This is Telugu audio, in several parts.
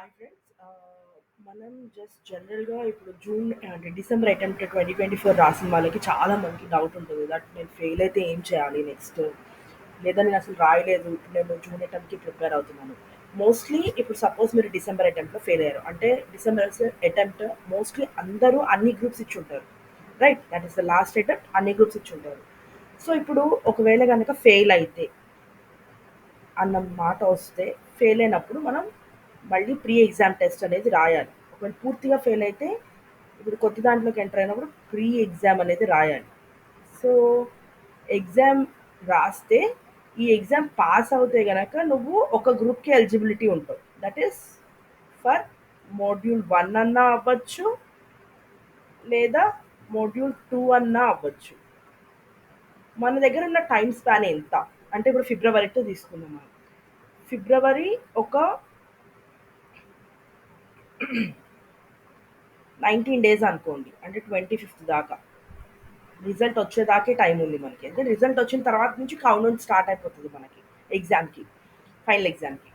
Hi friends. మనం జస్ట్ జనరల్‌గా ఇప్పుడు జూన్ అంటే డిసెంబర్ అటెంప్ట్ 2024 రాసిన వాళ్ళకి చాలా మందికి డౌట్ ఉంటుంది. దట్ నేను ఫెయిల్ అయితే ఏం చేయాలి నెక్స్ట్? లేదా నేను అసలు రాయలేదు. ఇప్పుడు నేను జూన్ అటెంప్ట్‌కి ప్రిపేర్ అవుతున్నాను. మోస్ట్‌లీ ఇప్పుడు సపోజ్ మీరు డిసెంబర్ అటెంప్ట్‌లో ఫెయిల్ అయ్యారు. అంటే డిసెంబర్ అటెంప్ట్ మోస్ట్‌లీ అందరూ అన్ని గ్రూప్స్ ఇచ్చుంటారు. Right? That is the last attempt అన్ని గ్రూప్స్ ఇచ్చుంటారు. సో, ఇప్పుడు ఒకవేళ గనక ఫెయిల్ అయితే అన్న మాట వస్తే ఫెయిల్ అయినప్పుడు మనం మళ్ళీ ప్రీ ఎగ్జామ్ టెస్ట్ అనేది రాయాలి. ఒకవేళ పూర్తిగా ఫెయిల్ అయితే ఇప్పుడు కొత్త దాంట్లోకి ఎంటర్ అయినప్పుడు ప్రీ ఎగ్జామ్ అనేది రాయాలి. సో ఎగ్జామ్ రాస్తే ఈ ఎగ్జామ్ పాస్ అవుతే గనక నువ్వు ఒక గ్రూప్కి ఎలిజిబిలిటీ ఉంటావు. దట్ ఈస్ ఫర్ మోడ్యూల్ 1 అన్నా అవ్వచ్చు, లేదా మోడ్యూల్ 2 అన్నా అవ్వచ్చు. మన దగ్గర ఉన్న టైం స్పాన్ ఎంత అంటే ఇప్పుడు ఫిబ్రవరితో తీసుకుందాం మనం. ఫిబ్రవరి ఒక 19 డేస్ అనుకోండి. అంటే 25th దాకా. రిజల్ట్ వచ్చేదాకే టైం ఉంది మనకి. అంటే రిజల్ట్ వచ్చిన తర్వాత నుంచి కౌంట్ స్టార్ట్ అయిపోతుంది మనకి ఎగ్జామ్‌కి. ఫైనల్ ఎగ్జామ్‌కి.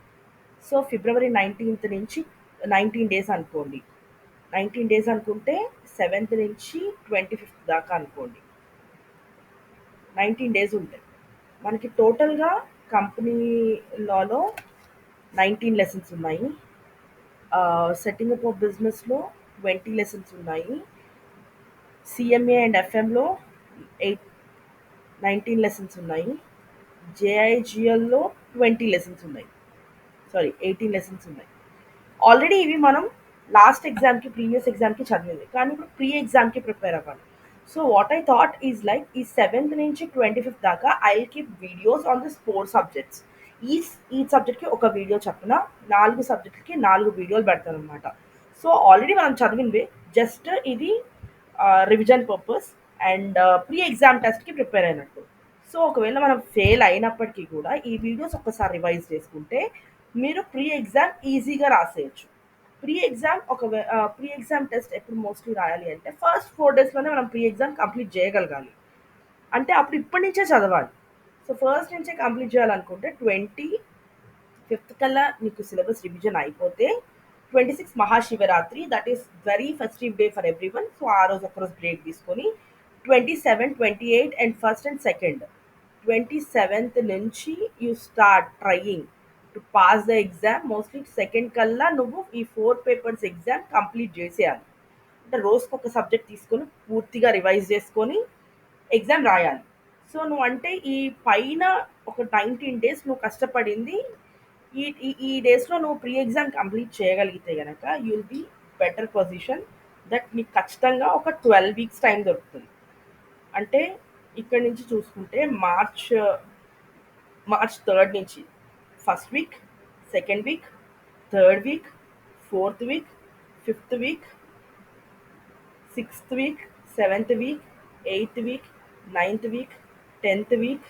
సో, ఫిబ్రవరి 19th నుంచి 19 డేస్ అనుకోండి. 19 డేస్ అనుకుంటే 7th నుంచి 25th దాకా అనుకోండి. 19 డేస్ ఉంటాయి. మనకి టోటల్‌గా కంపెనీ లాలో 19 లెసన్స్ ఉన్నాయి. సెట్టింగ్ అప్ ఆఫ్ బిజినెస్‌లో 20 లెసన్స్ ఉన్నాయి. సిఎంఏ అండ్ ఎఫ్ఎంలో 8 19 లెసన్స్ ఉన్నాయి. జేఐజిఎల్లో 20 లెసన్స్ ఉన్నాయి. సారీ 18 లెసన్స్ ఉన్నాయి. ఆల్రెడీ ఇవి మనం లాస్ట్ ఎగ్జామ్‌కి ప్రీవియస్ ఎగ్జామ్‌కి చదివింది. కానీ ఇప్పుడు ప్రీ ఎగ్జామ్‌కి ప్రిపేర్ అవ్వాలి. So what I thought is like ఈ 7th నుంచి 25th దాకా I will keep videos on this 4 subjects. ఈ సబ్జెక్ట్‌కి ఒక వీడియో చొప్పున 4 సబ్జెక్ట్‌లకి 4 వీడియోలు పెడతాననమాట. సో ఆల్రెడీ మనం చదివినవే జస్ట్ ఇది revision purpose and pre exam టెస్ట్‌కి ప్రిపేర్ అయినట్టు. సో ఒకవేళ మనం ఫెయిల్ అయినప్పటికీ కూడా ఈ వీడియోస్ ఒక్కసారి రివైజ్ చేసుకుంటే మీరు ప్రీ ఎగ్జామ్ ఈజీగా రాసేయచ్చు. ప్రీ ఎగ్జామ్ టెస్ట్ ఎప్పుడు మోస్ట్లీ రాయాలి అంటే ఫస్ట్ 4 డేస్లోనే మనం ప్రీ ఎగ్జామ్ కంప్లీట్ చేయగలగాలి. అంటే అప్పుడు ఇప్పటి నుంచే చదవాలి. సో ఫస్ట్ నుంచే కంప్లీట్ చేయాలనుకుంటే 25th కల్లా నీకు సిలబస్ రివిజన్ అయిపోతే 26 Mahashivratri that is very festive day for everyone. So ఆ రోజు ఒకరోజు బ్రేక్ తీసుకొని 27, 28 and first and second 27th నుంచి you start trying to pass the exam. Mostly second కల్లా నువ్వు ఈ 4 పేపర్స్ ఎగ్జామ్ కంప్లీట్ చేసేయాలి. అంటే రోజుకి ఒక సబ్జెక్ట్ తీసుకొని పూర్తిగా రివైజ్ చేసుకొని ఎగ్జామ్ రాయాలి. సో నువ్వు అంటే ఈ పైన ఒక 19 డేస్ నువ్వు కష్టపడింది ఈ ఈ ఈ డేస్లో నువ్వు ప్రీ ఎగ్జామ్ కంప్లీట్ చేయగలిగితే గనక you will be better position. That నీకు ఖచ్చితంగా ఒక 12 వీక్స్ టైం దొరుకుతుంది. అంటే ఇక్కడ నుంచి చూసుకుంటే మార్చ్ 3rd నుంచి first week, second week, third week, fourth week, fifth week, sixth week, seventh week, eighth week, ninth week, 10th week,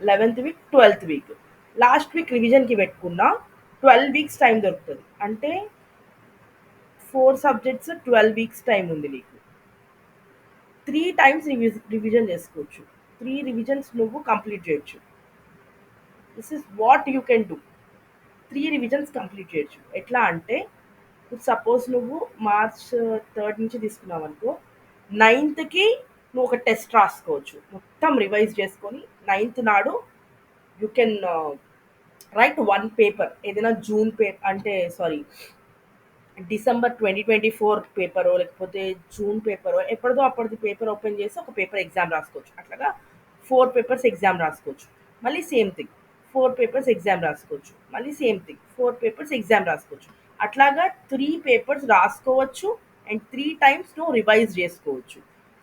11th week, 12th week. Last week రివిజన్కి పెట్టుకున్న 12 వీక్స్ టైం దొరుకుతుంది. అంటే 4 సబ్జెక్ట్స్ 12 వీక్స్ టైం ఉంది నీకు. 3 టైమ్స్ రివిజన్ చేసుకోవచ్చు. 3 రివిజన్స్ నువ్వు కంప్లీట్ చేయొచ్చు. This is what you can do. 3 revisions complete చేయొచ్చు. ఎట్లా అంటే ఇప్పుడు సపోజ్ నువ్వు మార్చ్ 3rd నుంచి తీసుకున్నావు అనుకో, 9th నువ్వు ఒక టెస్ట్ రాసుకోవచ్చు. మొత్తం రివైజ్ చేసుకొని 9th నాడు యూ కెన్ రైట్ 1 పేపర్. ఏదైనా జూన్ పేపర్ అంటే సారీ డిసెంబర్ 2024 పేపరో లేకపోతే జూన్ పేపరో ఎప్పటిదో అప్పటిది పేపర్ ఓపెన్ చేసి ఒక పేపర్ ఎగ్జామ్ రాసుకోవచ్చు. అట్లాగా 4 పేపర్స్ ఎగ్జామ్ రాసుకోవచ్చు. మళ్ళీ సేమ్ థింగ్ 4 పేపర్స్ ఎగ్జామ్ రాసుకోవచ్చు. మళ్ళీ సేమ్ థింగ్ 4 పేపర్స్ ఎగ్జామ్ రాసుకోవచ్చు. అట్లాగా 3 పేపర్స్ రాసుకోవచ్చు అండ్ 3 టైమ్స్ నువ్వు రివైజ్ చేసుకోవచ్చు.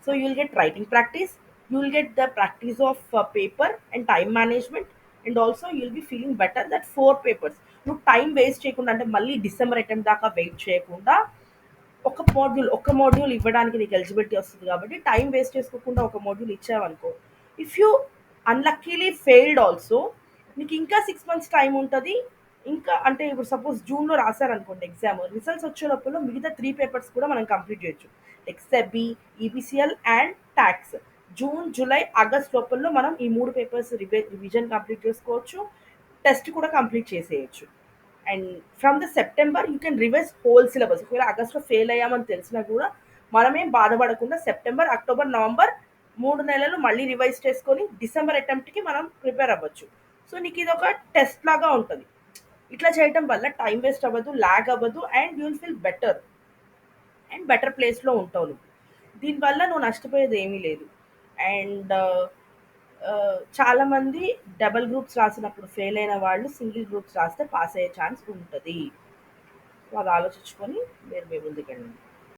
So you will get writing practice, you will get the practice of paper and time management and also you will be feeling better that 4 papers నువ్వు టైం వేస్ట్ చేయకుండా అంటే మళ్ళీ డిసెంబర్ అటెంప్ట్ దాకా వెయిట్ చేయకుండా ఒక మోడ్యూల్ ఇవ్వడానికి నీకు ఎలిజిబిలిటీ వస్తుంది కాబట్టి టైం వేస్ట్ చేసుకోకుండా ఒక మోడ్యూల్ ఇచ్చావనుకో, if you unluckily failed also నీకు ఇంకా 6 మంత్స్ టైం ఉంటుంది. ఇంకా అంటే ఇప్పుడు సపోజ్ జూన్లో రాశారనుకోండి ఎగ్జామ్, రిజల్ట్స్ వచ్చే లోపల మిగతా 3 పేపర్స్ కూడా మనం కంప్లీట్ చేయొచ్చు. ఎక్సెబి, EPCL and tax. June, July, August లోపల మనం ఈ 3 పేపర్స్ రివిజన్ కంప్లీట్ చేసుకోవచ్చు. టెస్ట్ కూడా కంప్లీట్ చేసేయచ్చు. And from the September you can revise whole syllabus. ఒకవేళ ఆగస్ట్లో ఫెయిల్ అయ్యామని తెలిసినా కూడా మనమేం బాధపడకుండా సెప్టెంబర్, అక్టోబర్, నవంబర్ 3 నెలలు మళ్ళీ రివైజ్ చేసుకొని డిసెంబర్ అటెంప్ట్‌కి మనం ప్రిపేర్ అవ్వచ్చు. సో నీకు ఇది ఒక టెస్ట్ లాగా ఉంటది. ఇట్లా చేయటం వల్ల టైం వేస్ట్ అవ్వదు, లాగ్ అవ్వదు and you will feel better and better ప్లేస్‌లో ఉంటావు నువ్వు. దీనివల్ల నువ్వు నష్టపోయేది ఏమీ లేదు. అండ్ చాలామంది డబుల్ గ్రూప్స్ రాసినప్పుడు ఫెయిల్ అయిన వాళ్ళు సింగిల్ గ్రూప్స్ రాస్తే పాస్ అయ్యే ఛాన్స్ ఉంటది. సో అది ఆలోచించుకొని మీరు మీ ముందుకెళ్ళండి.